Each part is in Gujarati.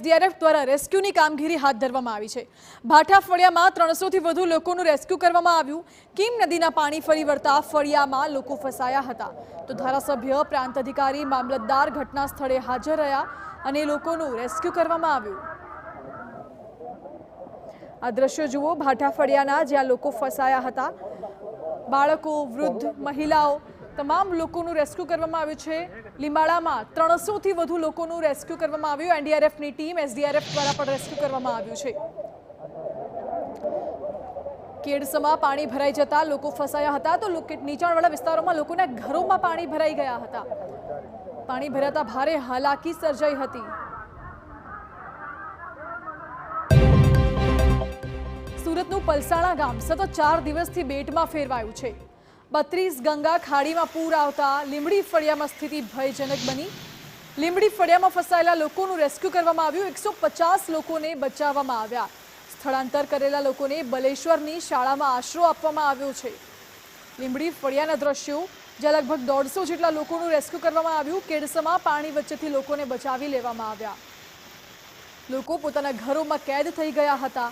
એસડીઆરએફ દ્વારા રેસ્ક્યુની કામગીરી હાથ ધરવામાં આવી છે। ભાઠા ફળિયામાં 300 થી વધુ લોકોનું રેસ્ક્યુ કરવામાં આવ્યું। કીમ નદીના પાણી ફરી વળતા ફળિયામાં લોકો ફસાયા હતા, તો ધારાસભ્ય, પ્રાંત અધિકારી, મામલતદાર ઘટના સ્થળે હાજર રહ્યા અને લોકોનું રેસ્ક્યુ કરવામાં આવ્યું। આ દ્રશ્યો જુઓ ભાઠા ફળિયાના, જ્યાં લોકો ફસાયા હતા। બાળકો, વૃદ્ધ, મહિલાઓ તમામ લોકોનું રેસ્ક્યુ કરવામાં આવ્યું છે। લીંબાળામાં 300 થી વધુ લોકોનું રેસ્ક્યુ કરવામાં આવ્યું। એનડીઆરએફની ટીમ, એસડીઆરએફ દ્વારા પણ રેસ્ક્યુ કરવામાં આવ્યું છે। કેડસમાં પાણી ભરાઈ જતા લોકો ફસાયા હતા, તો નીચાણવાળા વિસ્તારોમાં લોકોના ઘરોમાં પાણી ભરાઈ ગયા હતા। પાણી ભરાતા ભારે હાલાકી સર્જાઈ હતી। સુરતનું પલસાણા ગામ સતત 4 દિવસથી બેટમાં ફેરવાયું છે। 32 ગંગા ખાડીમાં પૂર આવતા લીંબડી ફળિયામાં સ્થિતિ ભયજનક બની। લીંબડી ફળિયામાં ફસાયેલા લોકોનું રેસ્ક્યુ કરવામાં આવ્યું। 150 લોકોને બચાવવામાં આવ્યા। સ્થળાંતર કરેલા લોકોને બલેશ્વરની શાળામાં આશરો આપવામાં આવ્યો છે। લીંબડી ફળિયાના દ્રશ્યો, જ્યાં લગભગ 150 જેટલા લોકોનું રેસ્ક્યુ કરવામાં આવ્યું। કેડસમાં પાણી વચ્ચેથી લોકોને બચાવી લેવામાં આવ્યા। લોકો પોતાના ઘરોમાં કેદ થઈ ગયા હતા।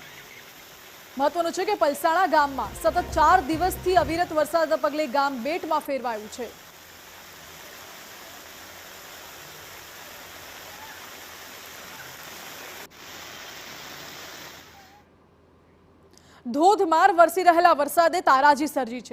મહત્વનું છે કે પલસાણા ગામમાં સતત 4 દિવસથી અવિરત વરસાદના પગલે ગામ બેટમાં ફેરવાયું છે। ધોધમાર વરસી રહેલા વરસાદે તારાજી સર્જી છે।